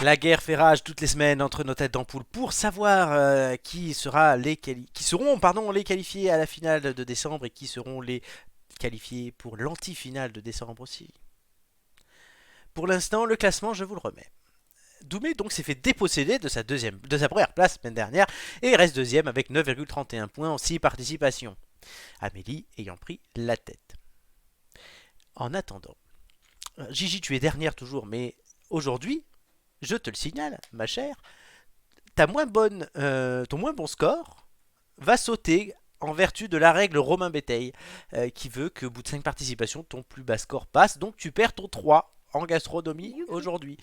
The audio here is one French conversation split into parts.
La guerre fait rage toutes les semaines entre nos têtes d'ampoule pour savoir qui seront les qualifiés à la finale de décembre et qui seront les qualifiés pour l'anti-finale de décembre aussi. Pour l'instant, le classement, je vous le remets. Doumé donc s'est fait déposséder de sa première place la semaine dernière et reste deuxième avec 9,31 points en 6 participations. Amélie ayant pris la tête. En attendant, Gigi, tu es dernière toujours, mais aujourd'hui, je te le signale, ma chère, ton moins bon score va sauter en vertu de la règle Romain Béteille qui veut qu'au bout de 5 participations, ton plus bas score passe. Donc tu perds ton 3 en gastronomie Youpi. aujourd'hui.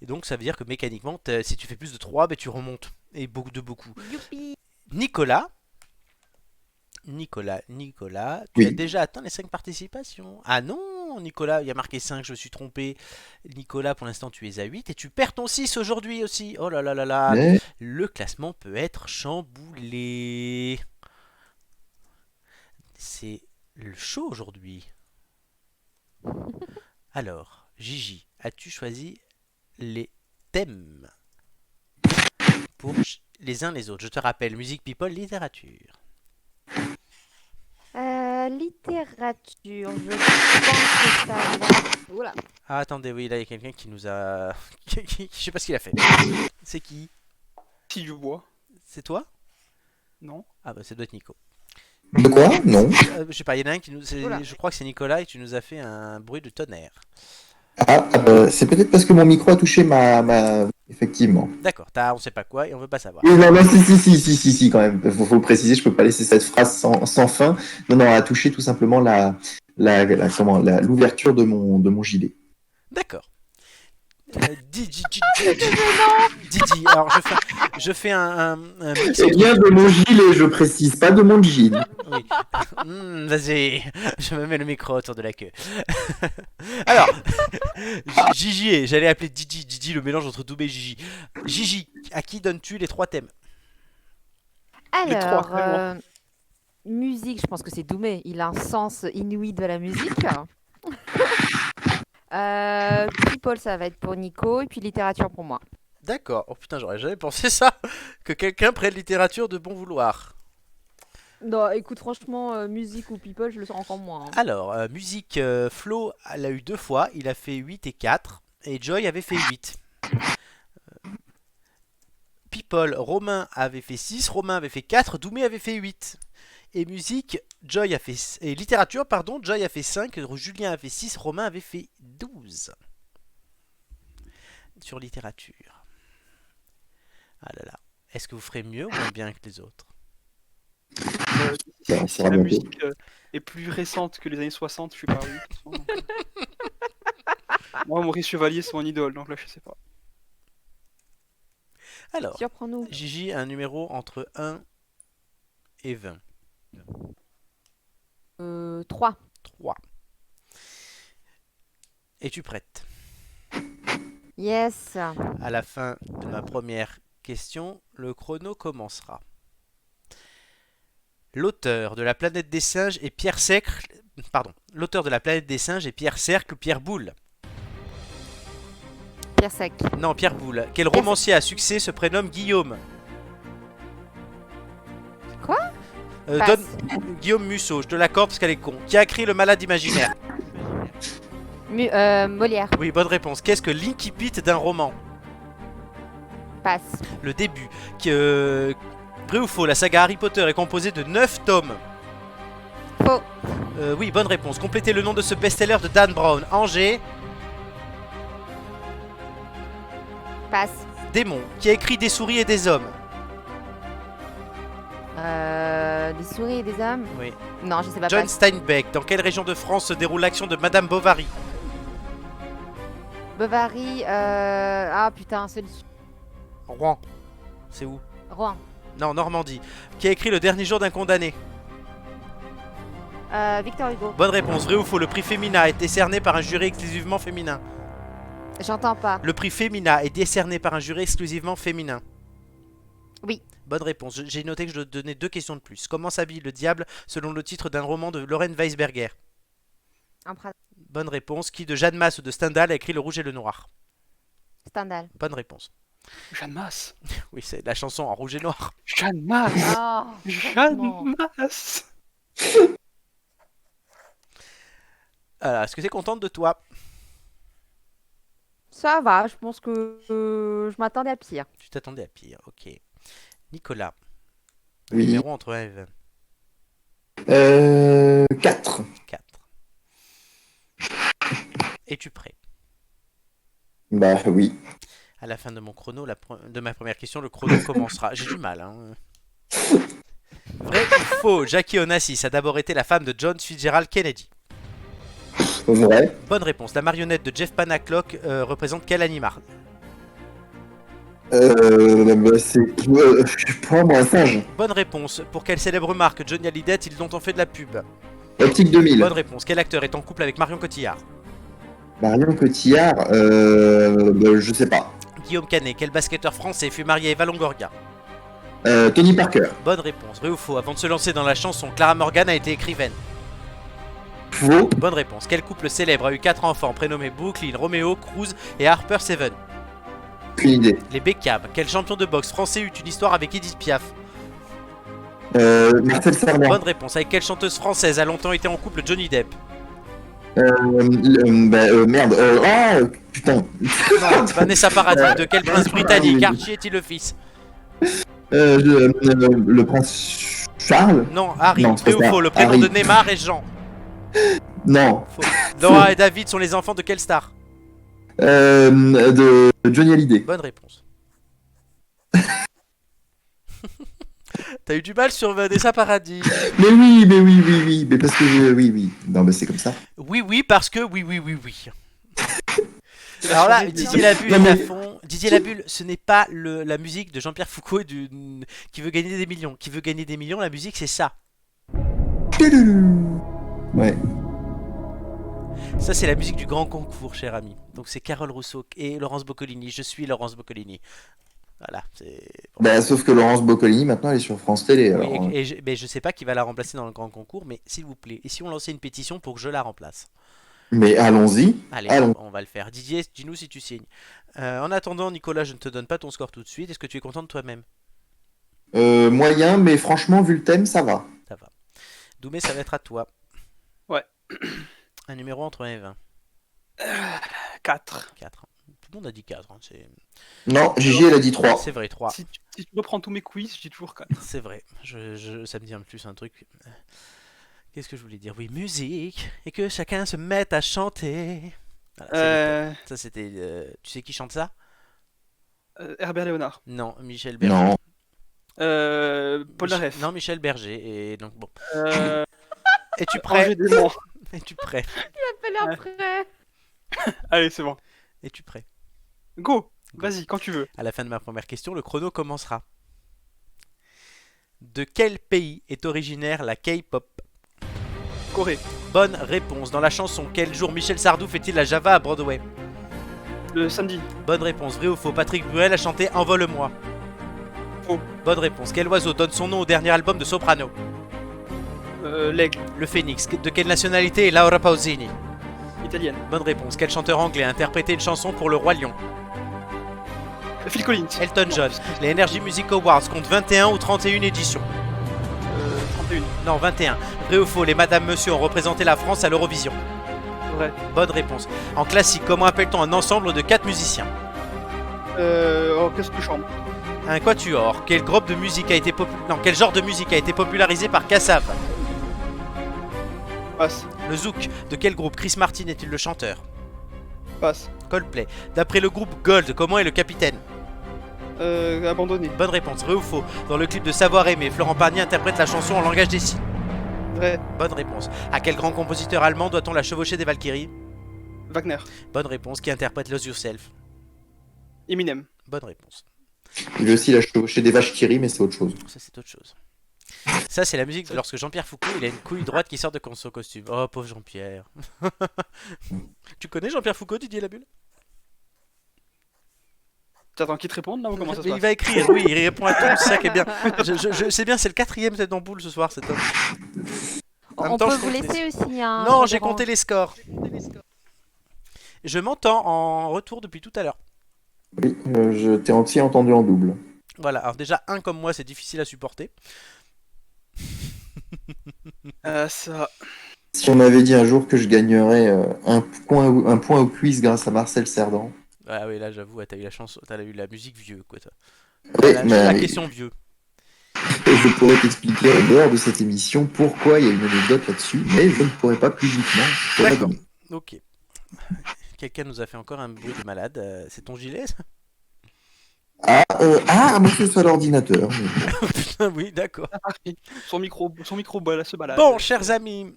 Et donc ça veut dire que mécaniquement, si tu fais plus de 3, ben, tu remontes. Et beaucoup. Youpi. Nicolas, tu as Oui. déjà atteint les 5 participations. Ah non, Nicolas, il y a marqué 5, je me suis trompé. Nicolas, pour l'instant, tu es à 8 et tu perds ton 6 aujourd'hui aussi. Oh là là là là, Mais le classement peut être chamboulé. C'est le show aujourd'hui. Alors, Gigi, as-tu choisi les thèmes pour les uns les autres? Je te rappelle, musique, people, littérature. Littérature, je pense que ça va. Oula. Ah, attendez, oui, là, il y a quelqu'un qui nous a... je sais pas ce qu'il a fait. C'est qui? Si du bois, C'est toi? non? Ah bah ça doit être Nico. de quoi? Non. Je sais pas, il y en a un qui nous... Oula. Je crois que c'est Nicolas et tu nous as fait un bruit de tonnerre. C'est peut-être parce que mon micro a touché Effectivement. D'accord, on sait pas quoi et on veut pas savoir. Oui, non, non, si, quand même. Faut préciser, je peux pas laisser cette phrase sans fin. Non, non, elle a touché tout simplement l'ouverture de mon gilet. D'accord. Didi, alors je fais un mix C'est entre... bien de mon gilet, je précise, pas de mon jean. Oui. Vas-y, je me mets le micro autour de la queue. Alors, Gigi, j'allais appeler Didi, le mélange entre Doubé et Gigi. Gigi, à qui donnes-tu les 3 thèmes? Les trois, Alors, vraiment. musique, je pense que c'est Doumé. Il a un sens inouï de la musique. People, ça va être pour Nico. Et puis littérature pour moi. D'accord. Oh putain, j'aurais jamais pensé ça. Que quelqu'un prenne littérature de bon vouloir. Non, écoute, franchement, musique ou people, je le sens encore moins. Alors, musique, Flo l'a eu 2 fois. Il a fait 8 et 4. Et Joy avait fait 8. People, Romain avait fait 6. Romain avait fait 4. Doumé avait fait 8. Et musique, Joy a fait... Et littérature, pardon, Joy a fait 5. Julien a fait 6. Romain avait fait 12. Sur littérature. Ah là là. Est-ce que vous ferez mieux ou moins bien que les autres? Ça Si sera la bientôt. musique est plus récente que les années 60, je suis paru. De toute façon, donc, moi, Maurice Chevalier, c'est mon idole, donc là, je sais pas. Alors, Surprends-nous. Gigi a un numéro entre 1 et 20. 3. 3. Es-tu prête? Yes. À la fin de ma première question, le chrono commencera. L'auteur de la planète des singes est Pierre Cercle. Pardon. L'auteur de la planète des singes est Pierre Cercle ou Pierre Boulle? Pierre Sec. Non, Pierre Boulle. Quel Pierre romancier à succès se prénomme Guillaume? Quoi? Donne Passe. Guillaume Musso, je te l'accorde parce qu'elle est con. Qui a écrit Le Malade imaginaire? Molière. Oui, bonne réponse. Qu'est-ce que l'incipit d'un roman? Passe. Le début. Vrai ou faux, la saga Harry Potter est composée de 9 tomes. Faux. Oui, bonne réponse. Complétez le nom de ce best-seller de Dan Brown. Angers, Passe. démon. Qui a écrit Des souris et des hommes? Des souris et des hommes. Oui. Non, je sais pas. John Passe. Steinbeck. Dans quelle région de France se déroule l'action de Madame Bovary? Bovary. Ah putain, c'est Rouen. C'est où? Rouen. Non, Normandie. Qui a écrit Le dernier jour d'un condamné? Victor Hugo. Bonne réponse. Vrai ou faux, le prix Femina est décerné par un jury exclusivement féminin? J'entends pas. Le prix Femina est décerné par un jury exclusivement féminin? Oui. Bonne réponse. J'ai noté que je dois donner 2 questions de plus. Comment s'habille le diable selon le titre d'un roman de Lorraine Weisberger? Un Bonne réponse. Qui de Jeanne Masse ou de Stendhal a écrit Le Rouge et le Noir? Stendhal. Bonne réponse. Jeanne Masse. Oui, c'est la chanson en rouge et noir. Jeanne Masse. Ah, Jeanne franchement. Masse. Est-ce que tu es contente de toi? Ça va, je pense que je m'attendais à pire. Tu t'attendais à pire, ok. Nicolas, Oui. numéro entre 1 et 20. 4. 4. Es-tu prêt? Bah oui. À la fin de mon chrono, de ma première question, le chrono commencera. J'ai du mal, hein. Vrai ou faux, Jackie Onassis a d'abord été la femme de John Fitzgerald Kennedy. Vrai. Bonne réponse. La marionnette de Jeff Panaclock représente quel animal? Bah, c'est. Je sais pas, moi, un singe. Bonne réponse. Pour quelle célèbre marque Johnny Hallyday ils ont fait de la pub? Optique 2000. Bonne réponse. Quel acteur est en couple avec Marion Cotillard? Marion Cotillard. Bah, je sais pas. Guillaume Canet. Quel basketteur français fut marié à Eva Longoria? Tony Parker. Bonne réponse. Vrai ou faux? Avant de se lancer dans la chanson, Clara Morgan a été écrivaine. Faux. Bonne réponse. Quel couple célèbre a eu 4 enfants prénommés Brooklyn, Romeo, Cruz et Harper Seven? Aucune idée. Les Beckham. Quel champion de boxe français eut une histoire avec Edith Piaf? Marcel Cerdan. Bonne réponse. Avec quelle chanteuse française a longtemps été en couple Johnny Depp? Merde. Putain. Non, Vanessa Paradis. De quel prince britannique Archie est-il le fils? Le prince Charles. Non, Harry. Non, Vrai c'est ou ça. faux? Le prénom Harry. de Neymar est Jean. Non. Faux. Laura et David sont les enfants de quelle star? De Johnny Hallyday. Bonne réponse. T'as eu du mal sur Vanessa Paradis. Mais oui. Mais parce que oui. Non, mais c'est comme ça. Oui, parce que oui. Alors là, Didier Labulle Non, est à mais- fond. Didier Labulle, ce n'est pas la musique de Jean-Pierre Foucault qui veut gagner des millions. Qui veut gagner des millions, la musique c'est ça. Ouais. Ça c'est la musique du grand concours, cher ami. Donc c'est Carole Rousseau et Laurence Boccolini. Je suis Laurence Boccolini. Voilà, c'est... Bah, sauf que Laurence Boccolini, maintenant, elle est sur France Télé. Oui, Alors, mais je sais pas qui va la remplacer dans le grand concours, mais s'il vous plaît, et si on lançait une pétition pour que je la remplace? Mais allons-y. Allez, Allons. on va le faire. Didier, dis-nous si tu signes. En attendant, Nicolas, je ne te donne pas ton score tout de suite. Est-ce que tu es content de toi-même? Moyen, mais franchement, vu le thème, ça va. Ça va. Doumé, ça va être à toi. Ouais. Un numéro entre 1 et 20. 4. 4. Tout le monde a dit 4. Hein. Non, Gigi, elle a dit 3. C'est vrai, 3. Si tu reprends tous mes quiz, je dis toujours 4. C'est vrai. Ça me dit en plus un truc. Qu'est-ce que je voulais dire? Oui, musique. Et que chacun se mette à chanter. Voilà, ça, c'était. Tu sais qui chante ça? Herbert Léonard. Non, Michel Berger. Non. Paul Naref. Non, Michel Berger. Et donc, bon. Euh, Es-tu prêt? Angers Démon. Es-tu prêt? Il a après. Allez, c'est bon. Es-tu prêt? Go. Vas-y, quand tu veux. À la fin de ma première question, le chrono commencera. De quel pays est originaire la K-pop? Corée. Bonne réponse. Dans la chanson Quel jour Michel Sardou fait-il la Java à Broadway? Le samedi. Bonne réponse. Vrai ou faux? Patrick Bruel a chanté Envole-moi. Faux. Bonne réponse. Quel oiseau donne son nom au dernier album de Soprano? L'aigle. Le phénix. De quelle nationalité est Laura Pausini? Italienne. Bonne réponse. Quel chanteur anglais a interprété une chanson pour le Roi Lion? Phil Collins. Elton John. Les Energy Music Awards comptent 21 ou 31 éditions? 31. Non, 21. Vrai ou faux? Les Madame Monsieur ont représenté la France à l'Eurovision? Vrai. Bonne réponse. En classique, comment appelle-t-on un ensemble de 4 musiciens? Orchestre de chambre. Un quatuor. Quel groupe de musique a été quel genre de musique a été popularisé par Kassav? Passe. Le Zouk. De quel groupe Chris Martin est-il le chanteur? Passe. Coldplay. D'après le groupe Gold, comment est le capitaine? Abandonné. Bonne réponse. Vrai ou faux? Dans le clip de Savoir aimer, Florent Pagny interprète la chanson en langage des signes? Vrai. Bonne réponse. À quel grand compositeur allemand doit-on la chevauchée des Valkyries? Wagner. Bonne réponse. Qui interprète Lose Yourself? Eminem. Bonne réponse. Il veut aussi la chevaucher des vaches qui rient, mais c'est autre chose. Ça, c'est autre chose. Ça, c'est la musique de lorsque Jean-Pierre Foucault il a une couille droite qui sort de son costume. Oh, pauvre Jean-Pierre. Tu connais Jean-Pierre Foucault, Didier Labulle? T'attends qu'il te réponde là ou comment ça se Il passe? va écrire, oui, il répond à tout, c'est ça qui est bien. C'est bien, c'est le 4ème tête d'ampoule ce soir, cet homme. En même On temps, peut je vous compte laisser aussi un. Non, j'ai compté les scores. Je m'entends en retour depuis tout à l'heure. Oui, je t'ai entier entendu en double. Voilà, alors déjà, un comme moi, c'est difficile à supporter. Ça. Si on m'avait dit un jour que je gagnerais un point au quiz grâce à Marcel Cerdan. Ah oui, là, j'avoue, ouais, t'as eu la chance, t'as eu la musique vieux, quoi, toi. Oui, La mais question vieux. je pourrais t'expliquer en dehors de cette émission pourquoi il y a une anecdote là-dessus, mais je ne pourrais pas publiquement te la D'accord, donner. ok. Quelqu'un nous a fait encore un bruit de malade. C'est ton gilet, ça? Moi je suis à l'ordinateur. Putain, oui, d'accord. Son micro se Bon, balade. chers amis,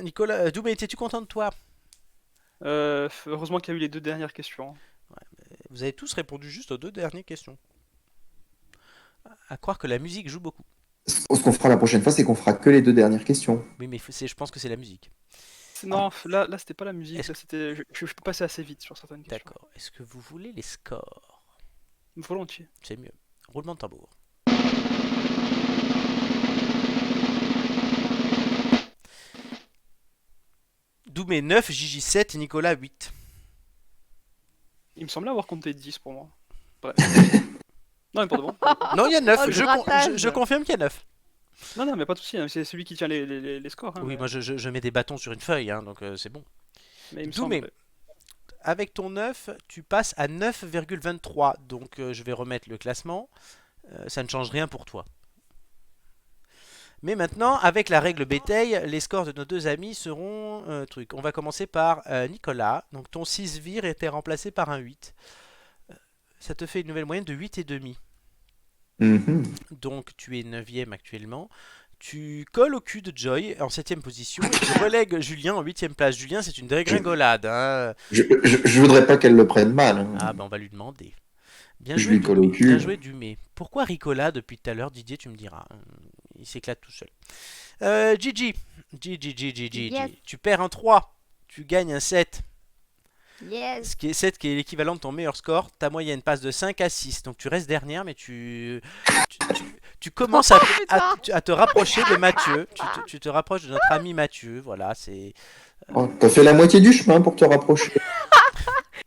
Nicolas, Doumé, étais-tu content de toi? Heureusement qu'il y a eu les 2 dernières questions. Vous avez tous répondu juste aux deux dernières questions. À croire que la musique joue beaucoup. Ce qu'on fera la prochaine fois, c'est qu'on fera que les 2 dernières questions. Oui, mais je pense que c'est la musique. Non, là c'était pas la musique, Est-ce là c'était. Je peux passer assez vite sur certaines questions. D'accord. Est-ce que vous voulez les scores? Volontiers. C'est mieux. Roulement de tambour. Doumé 9, Gigi 7 et Nicolas 8. Il me semblait avoir compté 10 pour moi. Bref. Non, mais pour de bon. Non, il y a 9. Oh, le grattage. Je confirme qu'il y a 9. Non, mais pas de soucis, hein, c'est celui qui tient les scores. Hein, Oui, mais... moi je mets des bâtons sur une feuille, hein, donc c'est bon. mais il me Doumé, semble. avec ton 9, tu passes à 9,23. Donc je vais remettre le classement. Ça ne change rien pour toi. Mais maintenant, avec la règle bétail, les scores de nos deux amis seront trucs. On va commencer par Nicolas. Donc ton 6 vire était remplacé par un 8. Ça te fait une nouvelle moyenne de 8,5. Mhm. Donc tu es 9ème actuellement. Tu colles au cul de Joy en 7ème position et tu relègues Julien en 8ème place. Julien, c'est une dégringolade. Hein. Je voudrais pas qu'elle le prenne mal, hein. Ah, ben on va lui demander. Bien Je joué, lui colle au Dumé. Bien cul. joué, Dumé. Pourquoi Ricola depuis tout à l'heure, Didier, tu me diras. Il s'éclate tout seul. Gigi. Gigi. Yes. Tu perds un 3. Tu gagnes un 7. Yes. Ce qui est 7 qui est l'équivalent de ton meilleur score. Ta moyenne passe de 5 à 6. Donc tu restes dernière, mais tu commences à te rapprocher de Mathieu. Tu te rapproches de notre ami Mathieu. Voilà, c'est. Oh, t'as fait la moitié du chemin pour te rapprocher.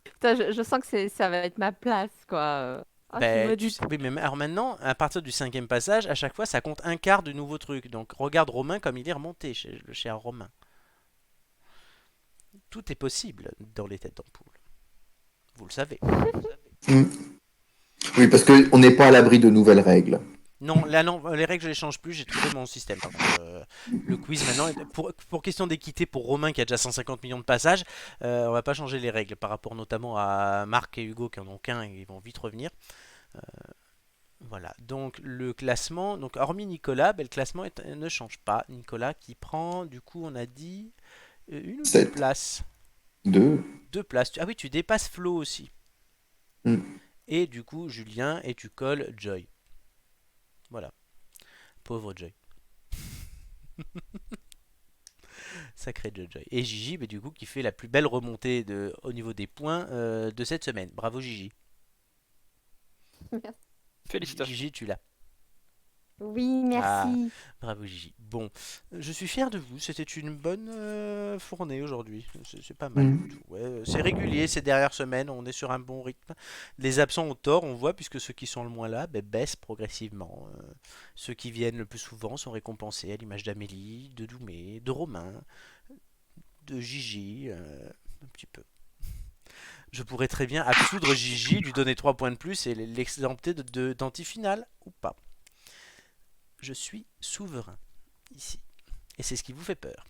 Putain, je sens que ça va être ma place, quoi. Ah, je Ben, me doute. oui, mais alors maintenant, à partir du 5ème passage, à chaque fois, ça compte un quart de nouveau truc. Donc regarde Romain comme il est remonté, le cher Romain. Tout est possible dans les têtes d'ampoule. Vous le savez. Mm. Oui, parce qu'on n'est pas à l'abri de nouvelles règles. Non, là, non, les règles, je les change plus. J'ai trouvé mon système. Par contre. Le quiz maintenant, pour question d'équité pour Romain qui a déjà 150 millions de passages, on va pas changer les règles par rapport notamment à Marc et Hugo qui en ont qu'un et ils vont vite revenir. Voilà, donc le classement, donc hormis Nicolas, ben, le classement ne change pas. Nicolas qui prend, du coup, on a dit une ou deux 7, places. 2. 2 places. Ah oui, tu dépasses Flo aussi. Mm. Et du coup, Julien, et tu colles Joy. Voilà. Pauvre Joy. Sacré Joy. Et Gigi, ben, du coup, qui fait la plus belle remontée au niveau des points de cette semaine. Bravo Gigi. Félicitations. Gigi, tu l'as. Oui, Ah, merci. bravo Gigi. Bon, je suis fier de vous. C'était une bonne fournée aujourd'hui. C'est pas mal du Mm. tout. Ouais, c'est régulier ces dernières semaines. On est sur un bon rythme. Les absents ont tort, on voit, puisque ceux qui sont le moins là ben, baissent progressivement. Ceux qui viennent le plus souvent sont récompensés, à l'image d'Amélie, de Doumé, de Romain, de Gigi, un petit peu. Je pourrais très bien absoudre Gigi, lui donner 3 points de plus et l'exempter d'anti-finale ou pas. Je suis souverain ici. Et c'est ce qui vous fait peur.